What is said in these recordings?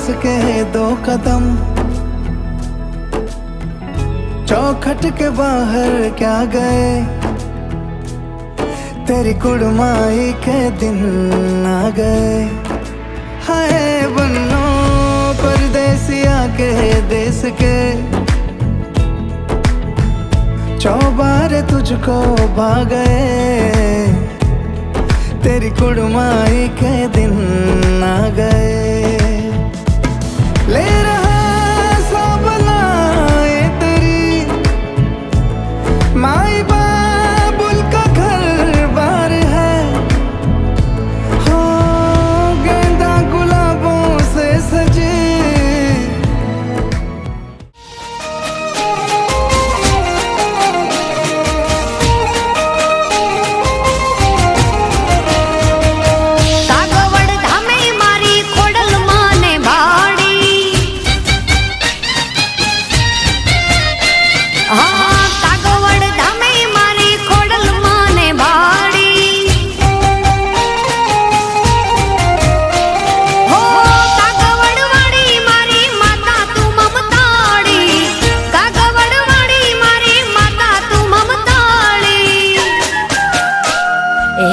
पास के 2 कदम, चौखट के बाहर क्या गए, तेरी कुड़माई के दिन आ गए। हाय बन्नो परदेसिया के देश के, चौबारे तुझको भा गए, तेरी कुड़माई के दिन आ गए। ले रहा सब लाए तेरी माई बाबुल का घर बार है, हो गेंदा गुलाबों से सजे।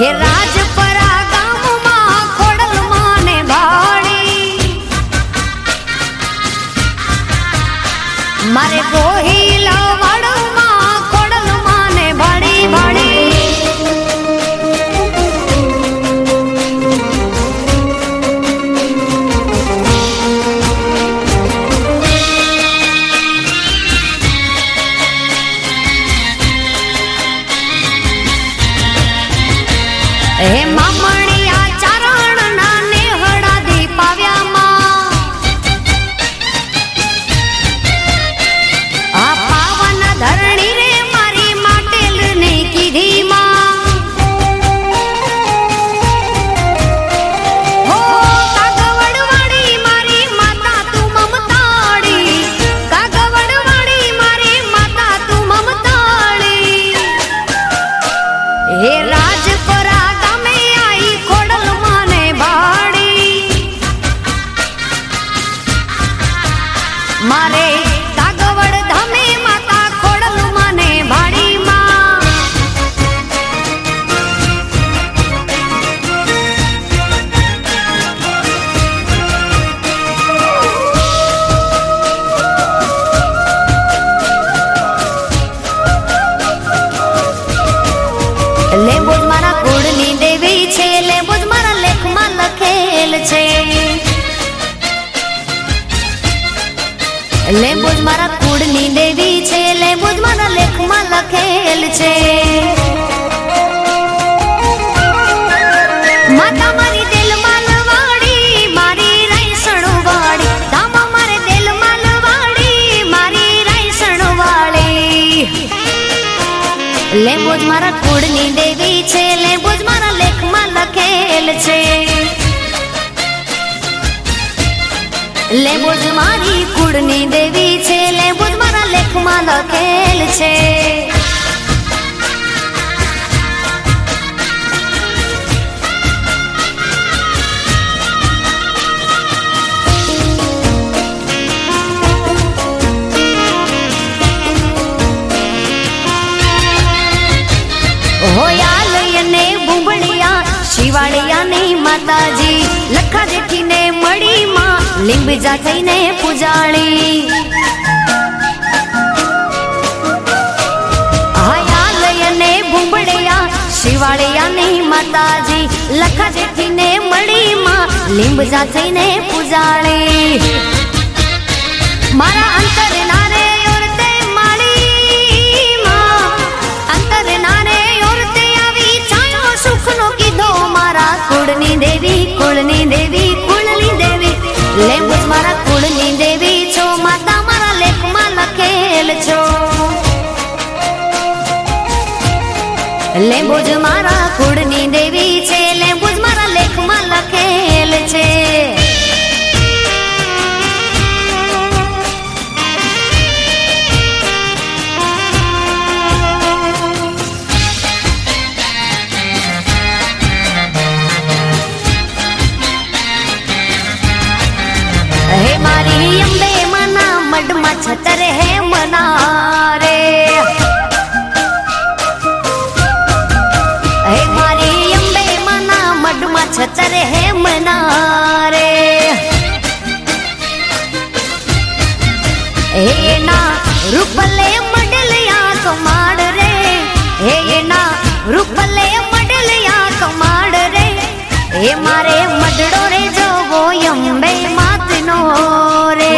हे રાજપરા ગામમાં ખોડલ માને ભાડી, મારે ગોહિલા વાડમાં ખોડલ માને ભાડી ભાડી। હે મામણિયા ચારણ ના નેહડા દીપાવ્યામાં, આ પાવન ધરણી રે મારી માટેલ ને કીધીમાં, હો કાગવડવાડી મારી માતા તું મમતાળી, કાગવડવાડી મારી માતા તું મમતાળી। હે રાજપરા મારે કાગવડ ધામે માતા ખોડલ મને ભાડીમાં, લેબોજ મારા કુળની દેવી છે, લેબોજ મારા લેખમાં લખેલ છે, લેબોજ મારા કુળની દેવી છે, લેબોજ મારા લેખમાં લખેલ છે। માતા મારી દિલમાં લવાડી, મારી રાયસણ વાળી, ધામા મારે દિલમાં લવાડી, મારી રાયસણ વાળી। લેબોજ મારા કુળની દેવી છે, લેબોજ મારા લેખમાં લખેલ છે, લેબોજ મારી કુળની દેવી છે, લેબોજ મારા લેખમાં લખેલ છે। હોયા લયને બુંબળિયા શિવાળિયા ને માતાજી, લખા જેઠીને મળી માં લીંબજા થઈને પૂજાળી। હયાલયને ભૂંબળિયા શિવાળિયા ને માતાજી, લખા જેઠીને મળી માં લીંબજા થઈને પૂજાળી। મારા અંતર નારે ઓરતે માળી માં, અંતર નારે ઓરતે આવી છાયો સુખનો કીધો, મારા કુળની દેવી, કુળની દેવી, કુળની દેવી, લેબોજ મારા કુળની દેવી છો, માતા મારા લેખમાં લખેલ છો, લેબોજ મારા કુળની દેવી છે, લેબોજ મારા લેખમાં લખેલ છે। હે छतर है मनारे हे ना रूपले मडलिया कमाड़ रे हे ना रूपले मडलिया कमाड़ रे हे मारे मडड़ो रे जो वो यम्बे मात नो रे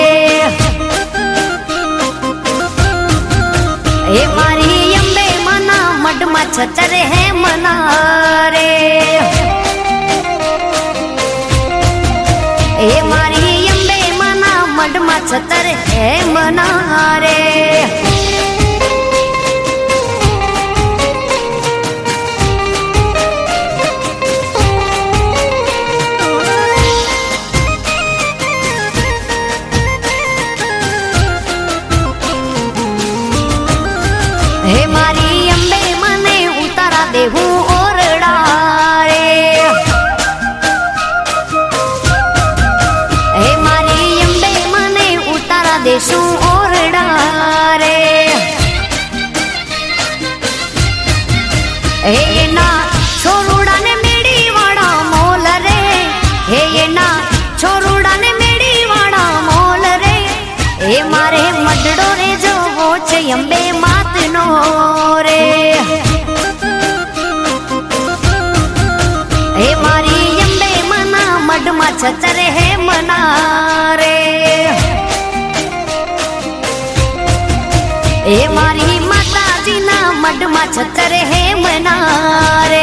हे मारी यम्बे मना मड मा छतर है मनारे हे मारी यम्बे मना मड मा छतर है मनारे हे मारी अम्बे मने उतारा देहू ओरड़ा रे हे मारी अम्बे मने उतारा देशू ओरड़ा रे हे ना छोरुड़ा ने मेड़ी वाड़ा मोल रे हे ना छोरुड़ा ने मेड़ी वाड़ा मोल रे हे मारे मडड़ो रे जो वो छे अम्बे मात नो रे हे मारी अम्बे मना मड मा छतर है मनारे हे मारी माता जी ना मड मा छतर है मनारे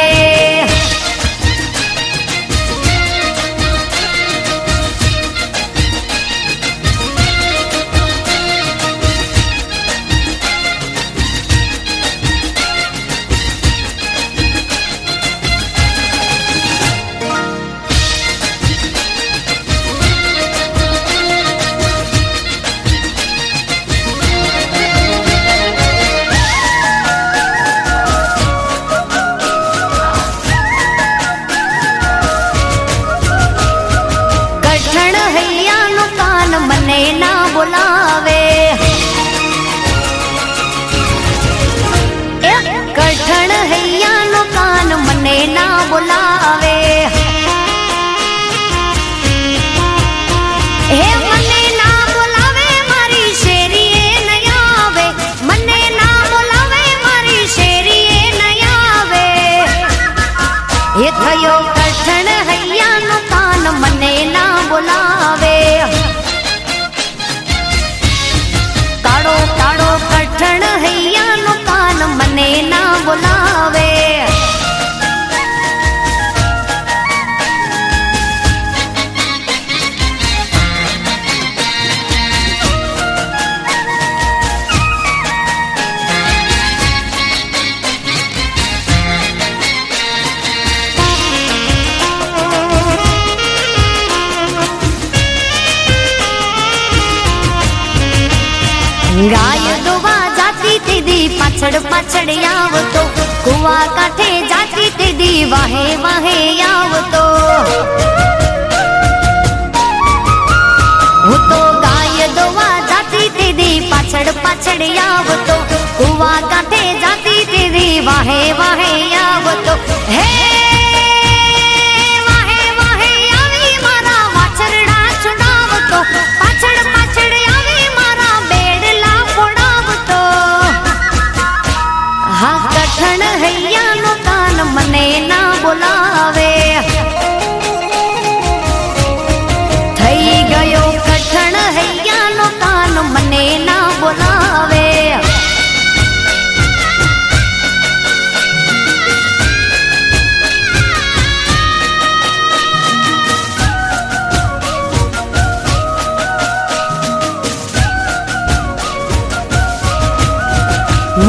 मने ना बुलावे कठण हैया नो कान मने ना बुलावे हे मने ना बुलावे मारी शेरिए न आवे मने ना बुलावे मारी शेरिए न आवे ये थयो कठण हैया नो कान मने ना बुलावे काड़ो काड़ो कठण हैया नो कान मने ना बुलावे गाय दुवा जाती तेदी पाछड़ पाछड़ आवतो कुआ काठे जाती तेदी वाहे वाहे आवतो वो तो गाय दुवा जाती तेदी पाछड़ पाछड़ आवतो कुआ काठे जाती तेदी वाहे वाहे आवतो हे वाहे वाहे आवी मारा वाछरड़ा छुड़ावतो पाछड़ पाछड़ आवी मारा हा कठण हैया नो कान मने ना बुलावे थई गयो कठण हैया नो कान मने ना बुलावे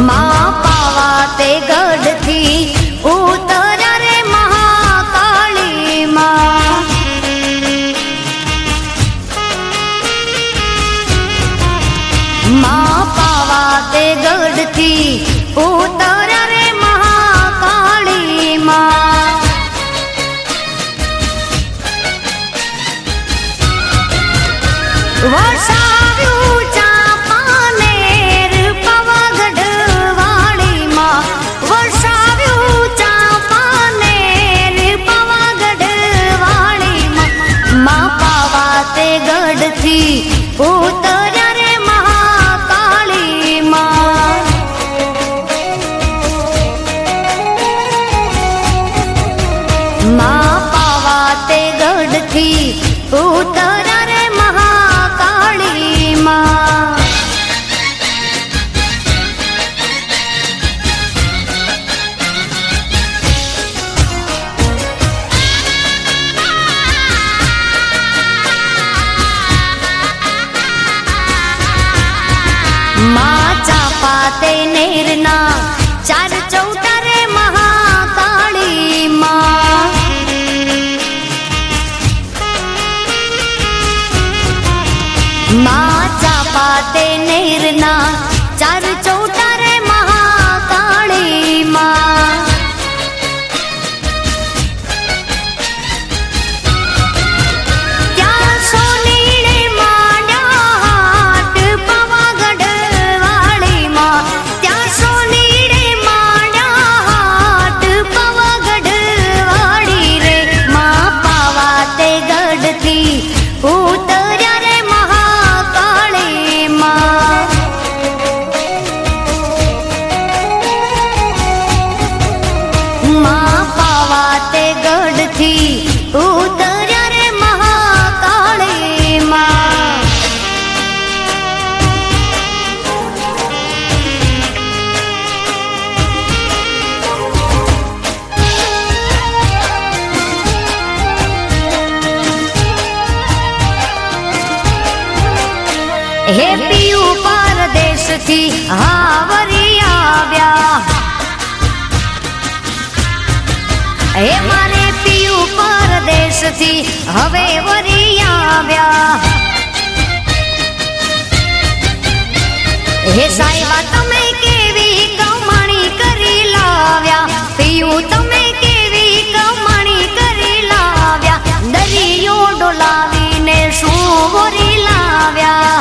माँ पावा ते गढ़ थी उतरा रे महाकाली माँ माँ पावा ते गढ़ थी उतरा रे महाकाली माँ वर्षाव्यू चापानेर पवागढ़ वाली माँ वर्षाव्यू चापानेर पवागढ़ ઉતર્યા રે મહાકાળી માં. માં ચાપા તે નેરના ચાર ચૌટા રે મહાકાળી માં. માં ચાપા તે નેરના ચાર ચૌટા રે મહાકાળી માં. ત્યાં સોનીડે માંડ્યા હાટ પાવાગઢ વાળી માં. ત્યાં સોનીડે માંડ્યા હાટ પાવાગઢ વાળી રે માં. પાવા તે ગઢથી ઉતર્યા રે મહાકાળી માં. માં પાવા તે ગઢથી ઉતર્યા રે મહાકાળી માં. હે પિયું પરદેશથી હાવરી આવ્યા. હે મારે પિયું પરદેશથી હવે વરી આવ્યા. હે સાહેબા તમે કેવી કમાણી કરી લાવ્યા. પિયું તમે કેવી કમાણી કરી લાવ્યા. દરિયો ડોલાવીને શું વરી લાવ્યા.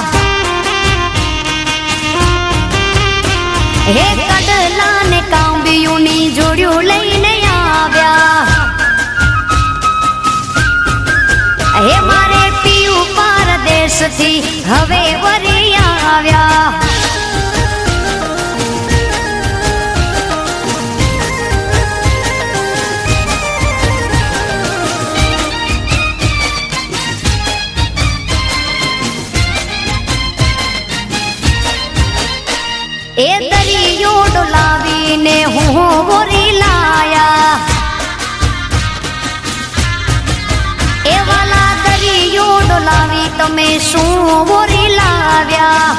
હે કડલા ને કાંબિયુંની જોડ્યું લઈને આવ્યા. હે મારે પિયું પરદેશથી હવે વરી આવ્યા. એ દરિયો ડોલાવીને હું વરી લાયા. એ વાલા દરિયો ડોલાવી તમે શું વરી લાવ્યા.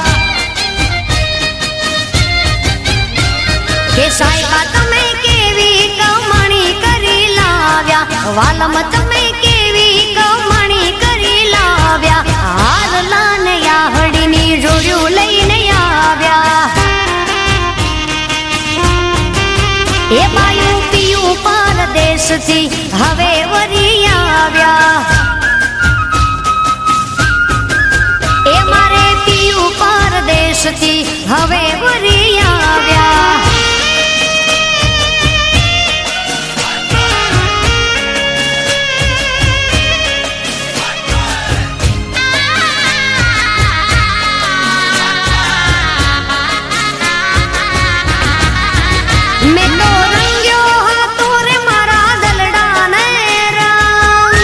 કે સાહેબા તમે કેવી કમાણી કરી લાવ્યા. વાલમ તમે કેવી કમાણી કરી લાવ્યા. હાલલા ને યાહડીની જોડ્યું લઈને આવ્યા. એ બાયું પિયું પરદેશથી હવે વરી આવ્યા. એ મારે પિયું પરદેશથી હવે વરી આવ્યા. મેં તો રંગ્યો હતો રે મારા દલડાને રંગ.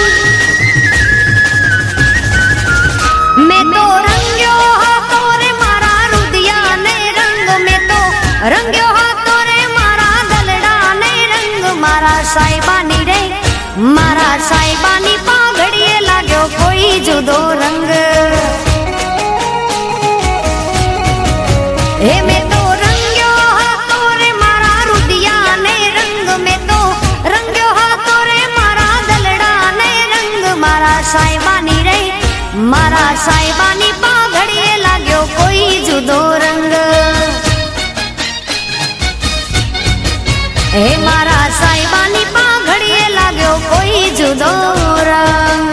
મેં તો રંગ્યો હતો રે મારા રુદિયાને રંગ. મેં તો રંગ્યો હતો રે મારા દલડાને રંગ. મારા સાહેબાની રે મારા સાહેબાની પાઘડીએ લાગ્યો કોઈ જુદો રંગ. હે મેં તો રંગ્યો હતો રે મારા રુદિયાને રંગ. મેં તો રંગ્યો હતો રે મારા દલડાને રંગ. મારા સાહેબાની રે મારા સાહેબાની પાઘડીએ લાગ્યો કોઈ જુદો રંગ. હે મારા સાહેબાની પાઘડીએ લાગ્યો કોઈ જુદો રંગ.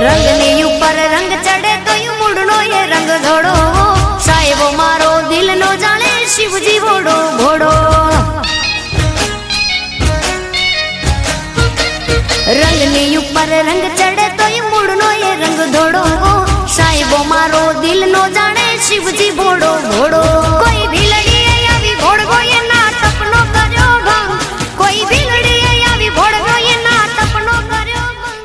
રંગની ઉપર રંગ ચડે તો મૂળનો એ રંગ ધોળો. સાહેબો મારો દિલનો જાણે શિવજી ભોળો ભોળો. રંગની ઉપર રંગ ચડે તોય મૂળનો એ રંગ ધોળો સાહેબો મારો દિલ નો જાણે શિવજી ભોળો ભોળો કોઈ ભીલડીએ આવી ભોળવો એના તપનો કર્યો ભંગ કોઈ ભીલડીએ આવી ભોળવો એના તપનો કર્યો ભંગ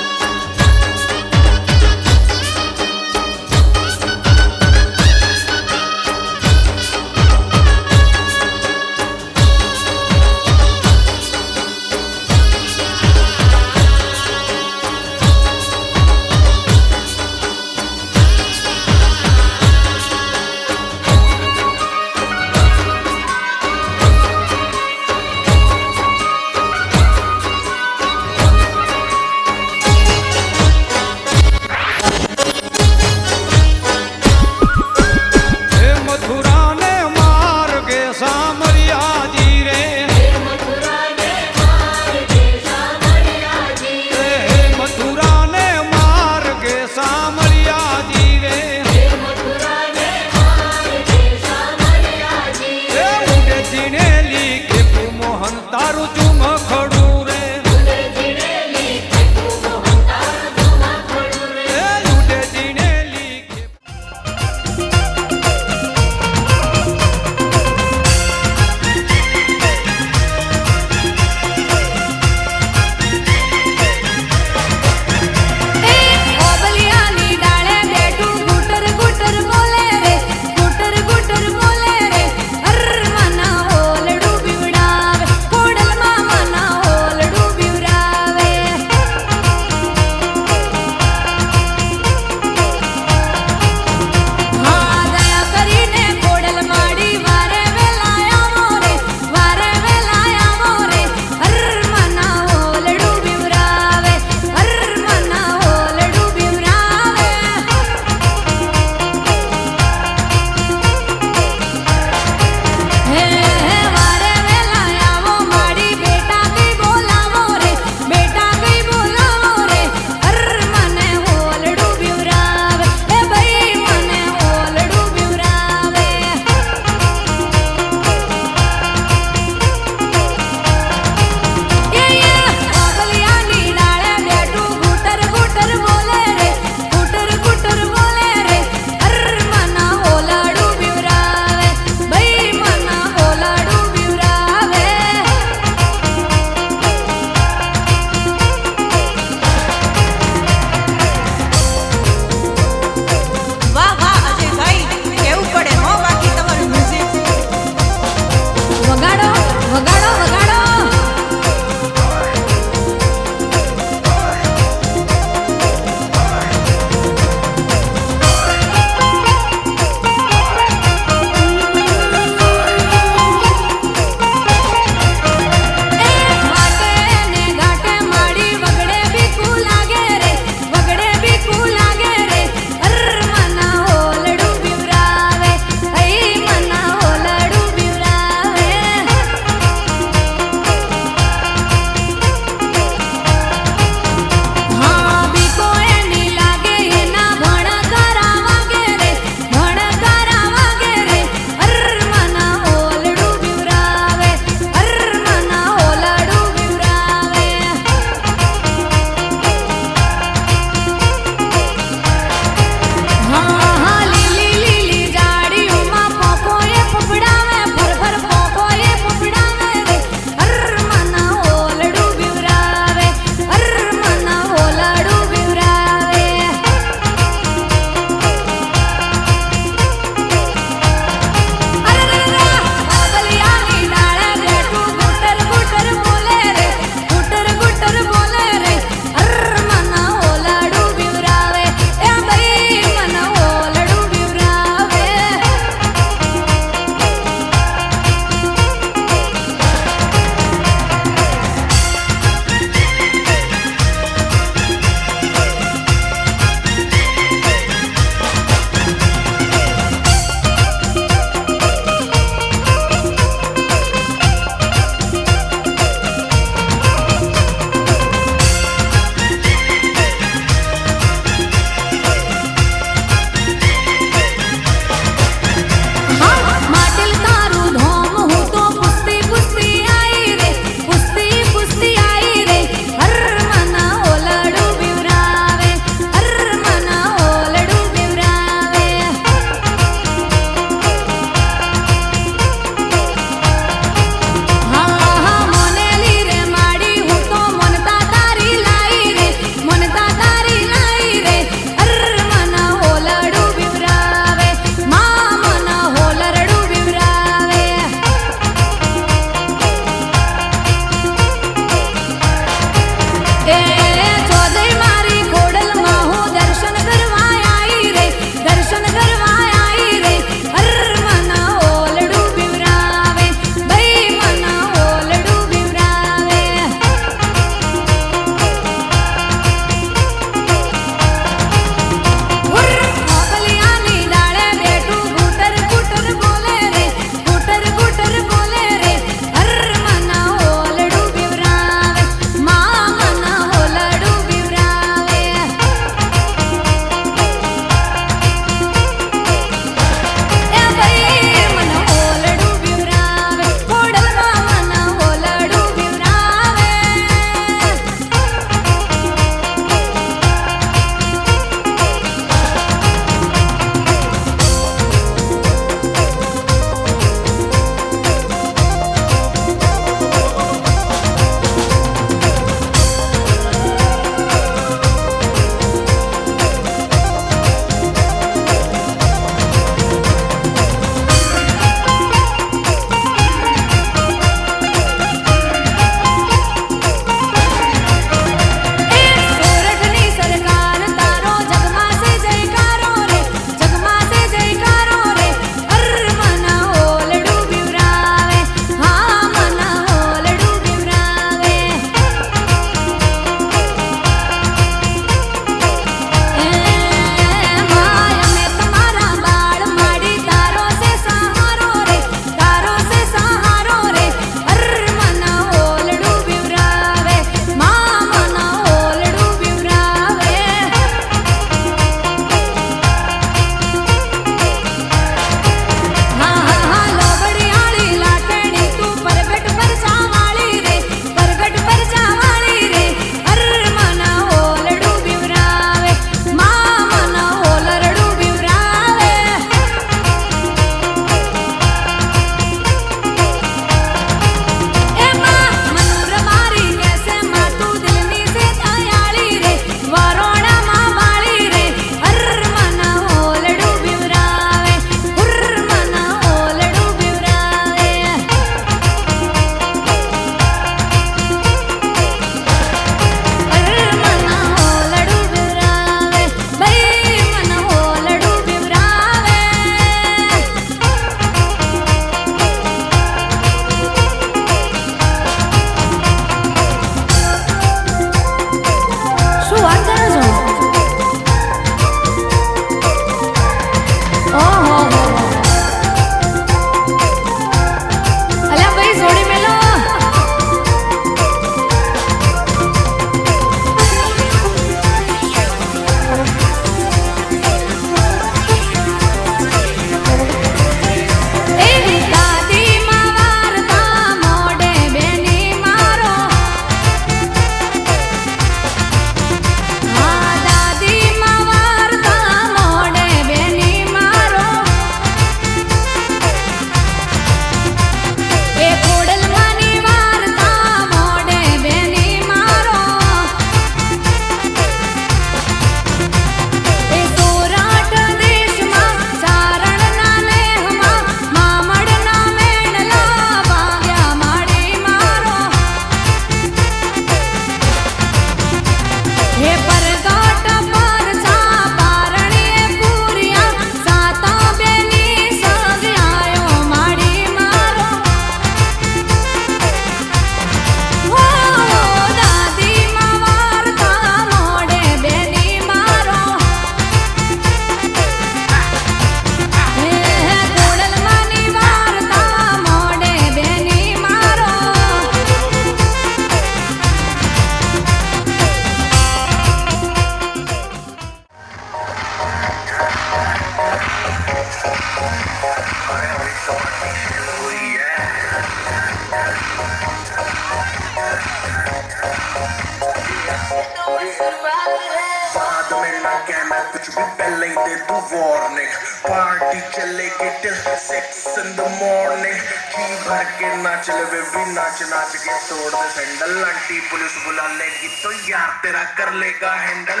बाद में ना कहना कुछ भी, पहले ही दे तू वार्निंग। पार्टी चलेगी till 6 in the morning। जी भर के नाच ले बेबी, नाच नाच के तोड़ दे सैंडल। आंटी पुलिस बुला लेगी तो यार तेरा कर लेगा हैंडल।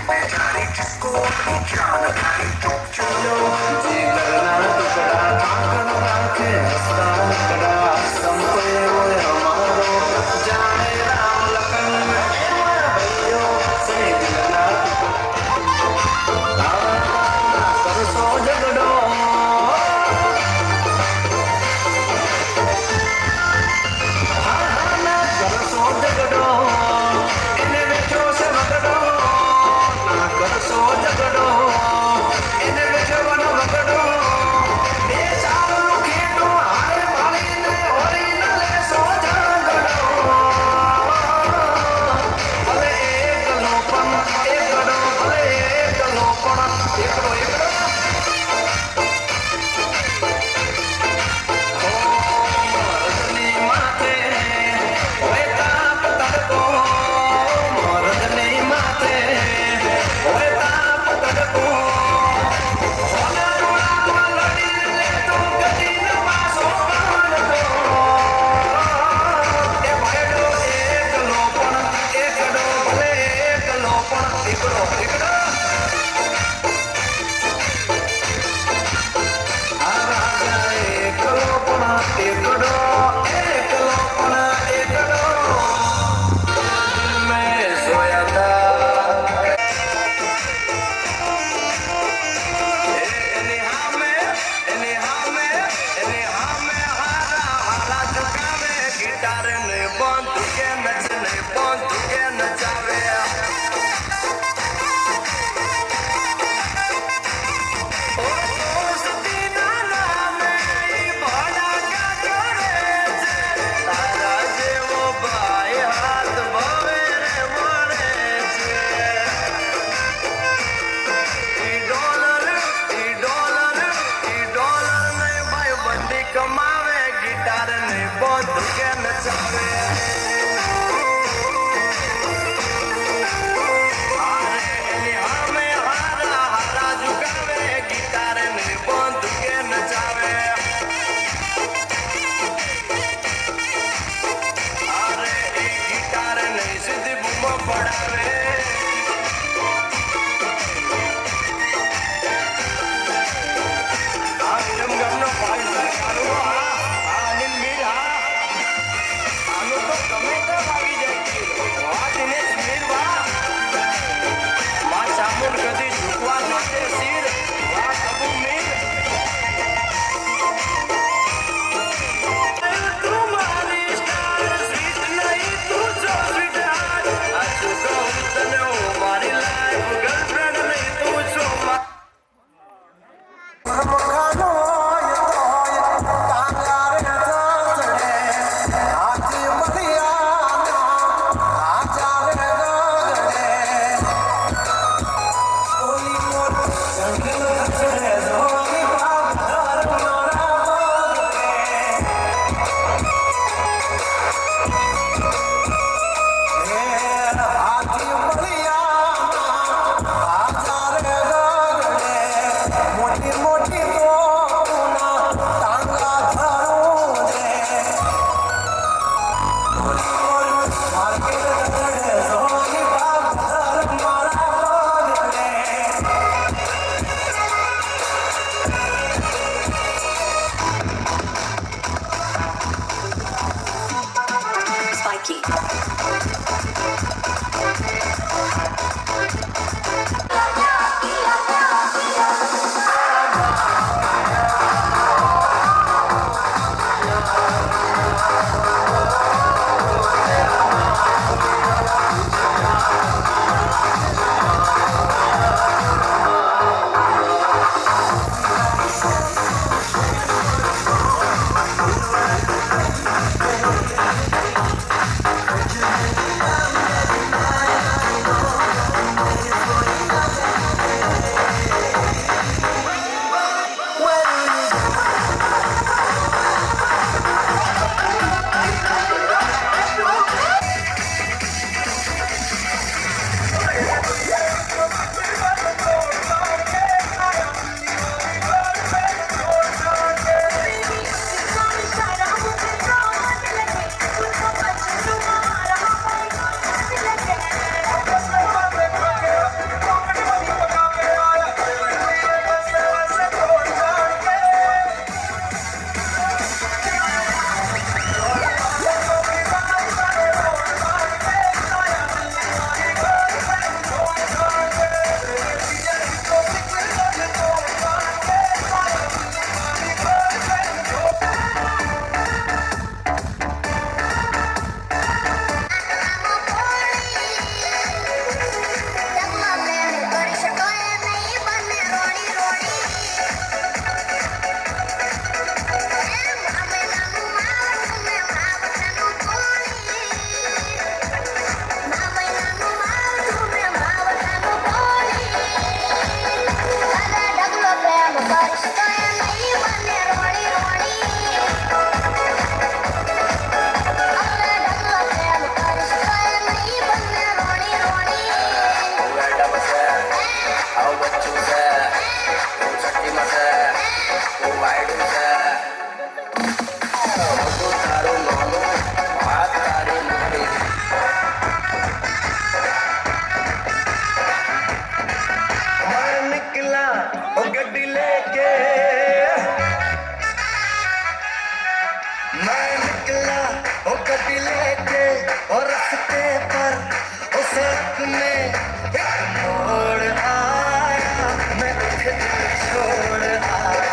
बेचारी जिसको अपनी जान भाई चुप चलो, जी करना टुकड़ा ठाकन राखे हंसता टुकड़ा। संपे वो हमारो जाने राम लखन भैयो से दिलना टुकड़ा। कर सो झगड़ो राह में एक मोड़ आया, मैं तुझे छोड़ आया।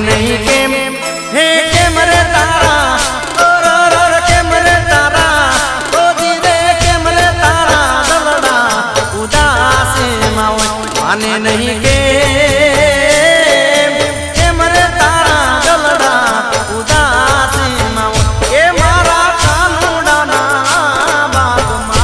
नहीं केम हे केम रे तारा और केम रे तारा ओ धीरे केम रे तारा दलड़ा उदास मावे माने नहीं केम रे तारा दलड़ा उदास मावे ए मारा कानूडाना बागमा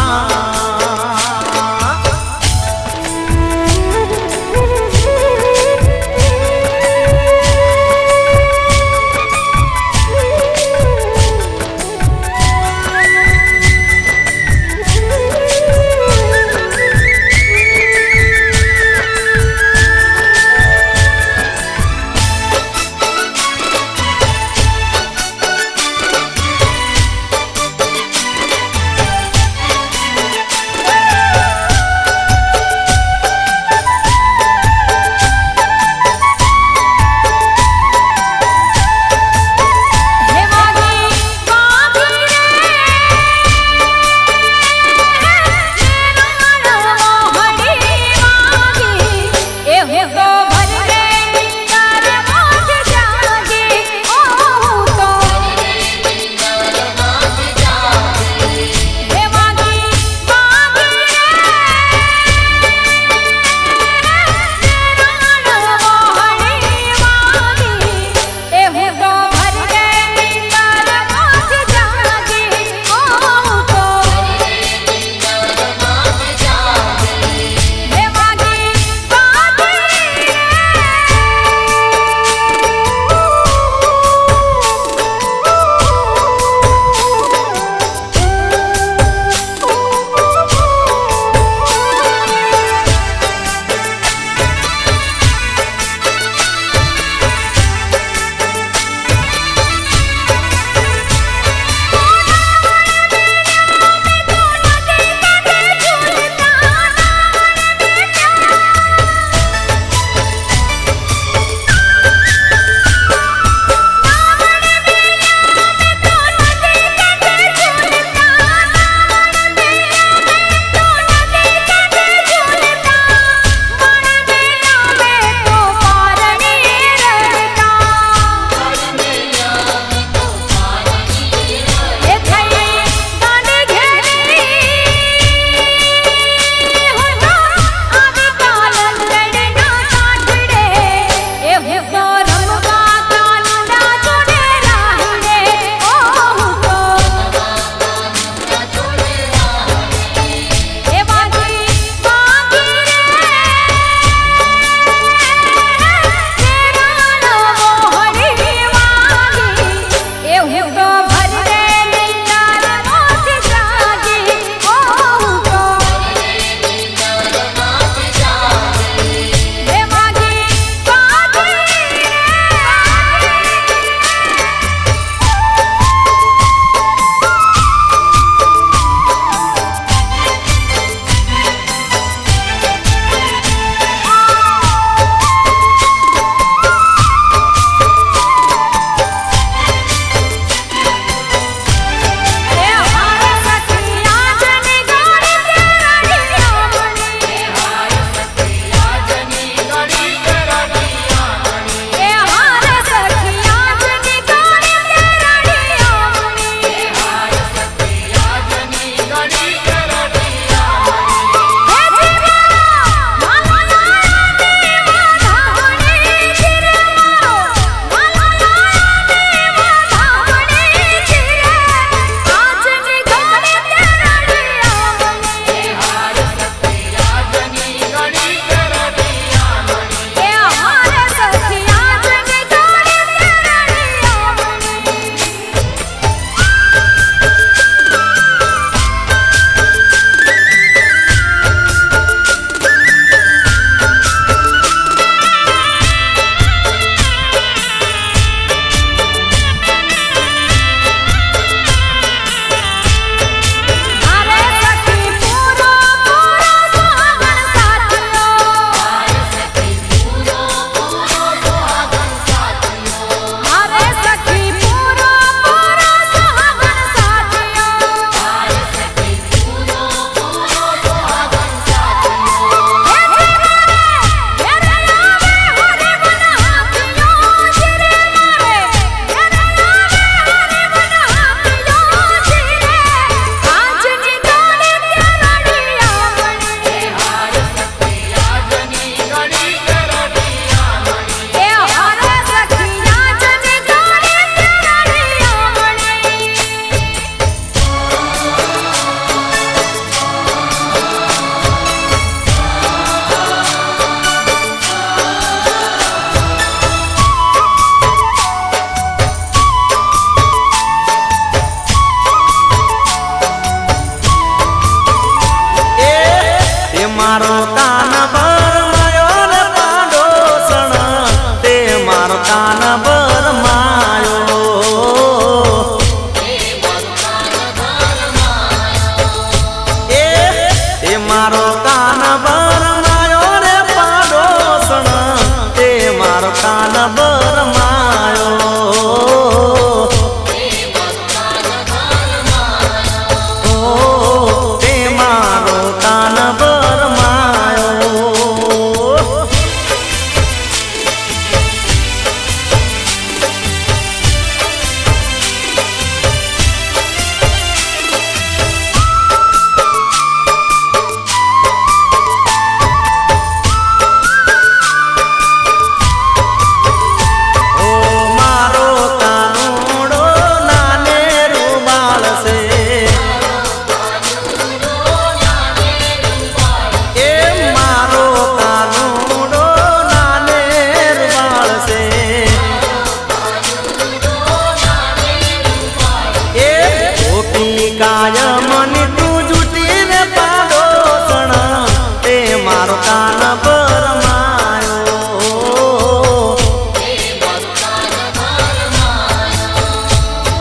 મારો કાન ભરમાયો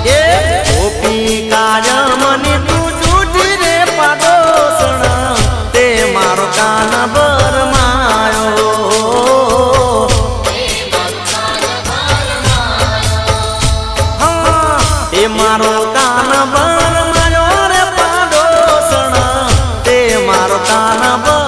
એ ગોપી કાયમની તું જૂઠી રે પાડોસણ તે મારો કાન ભરમાયો હા તે મારો કાન ભરમાયો રે પાડોસણ તે મારો કાન ભરમાયો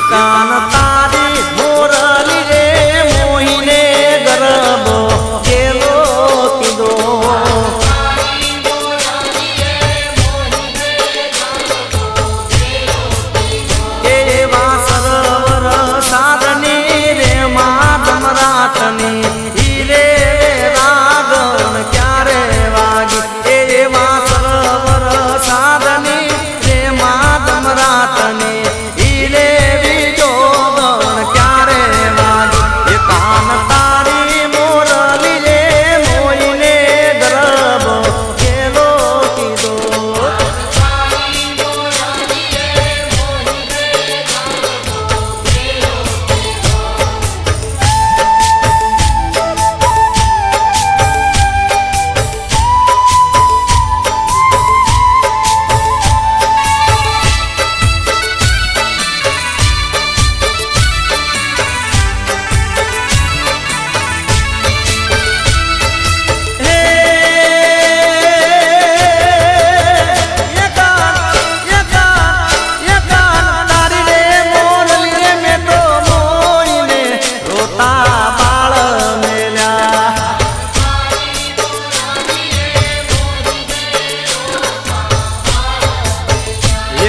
કાન તારી મોરલી રે મોહીને ગરબો કેલો કીધો એવા સરોવર સાધની રે માધમ રાતની હીરે રાગણ ક્યારે વાગી એવા સરોવર સાધની રે માધમ રાતની હીરે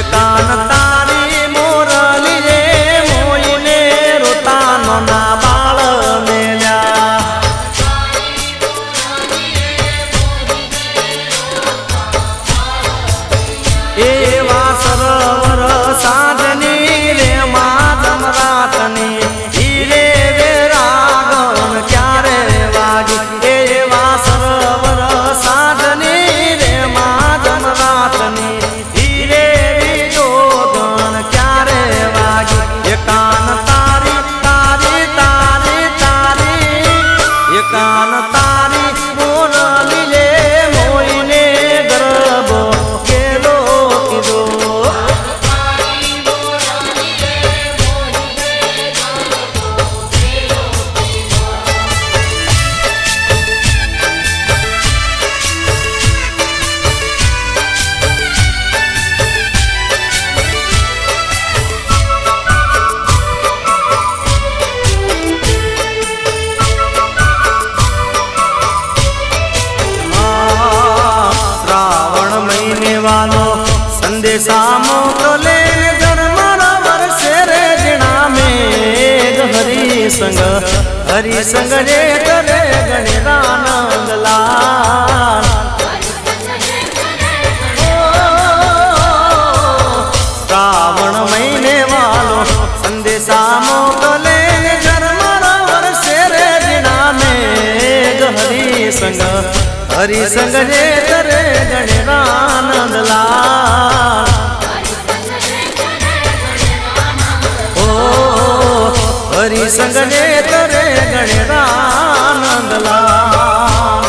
કાન તારી મોરલી રે મોઈને રોતાનો ના બાળ મેલ્યા એવા સરોવર સાધની રે માધમ રાતની હીરે રે રાગણ ક્યારે વાગી એવા સરોવર સાધની રે માધમ રાતની કાન તારી તારી તારી તારી કાન તારી મોરલી રે મોઈને ગરબો કેલો કીધો સંદેશા મોકલે જન્મર વર્ષે રે જીણા મેઘ હરિસંગ હરિસંગ રે કરે ગણેરાનંદ લાલ શ્રાવણ મહિને વાલો સંદેશા મોકલે જન્મર વર્ષે રે જીણા મેઘ હરિસંગ હરિસંગ રે કરે ગણેરાનંદ લાલ હરિસંગ ને કરે ગણેરાનંદ લાલ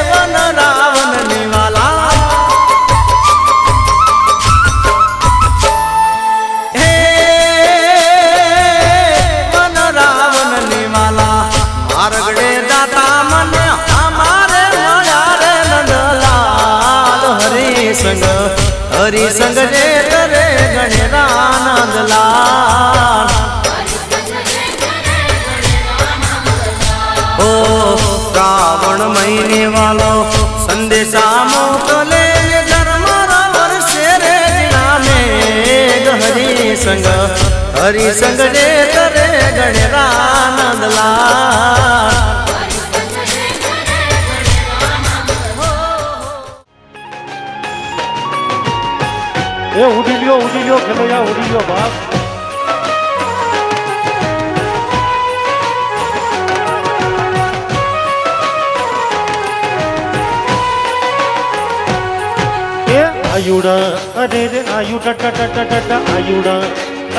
વન રાવણ નિવાલા संग हरि संग रे करे गणेरानंद लाल ओ श्रावण महीने वालो संदेशा मोकले धर्म वर्षे रे में हरि संग रे करे गणेरानंद लाल એ ઉડી લ્યો ખેલૈયા ઉડી લ્યો બાપ એ આયુડા અરે રે આયુડા ટા આયુડા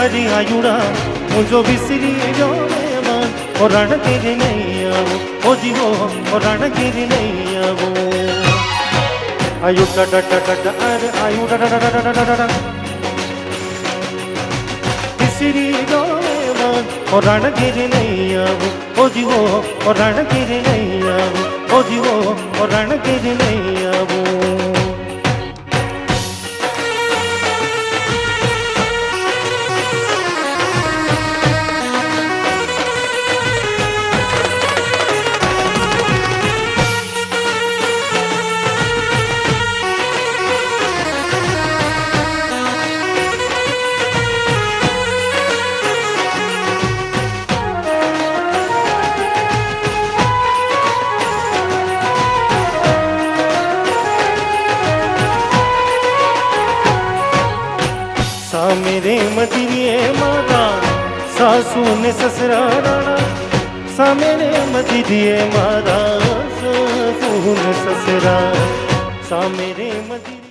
અરે આયુડા મુંજો વિસરી જો મેં ઓ રણ તેરે નહીં આવો ઓ જીવો ઓ રણ તેરે નહીં આવો आयुड़ा अरे आयुड़ा किसरी मन और रण गिर नहीं आवो ओ जीवो और रण गिर नहीं आवो ओ जीवो और रण गिर नहीं आवो मेरे मदिरे माता सासू ने ससरा राणा सा मेरे मदिरे माता सासू ने ससरा सा मेरे मदिरे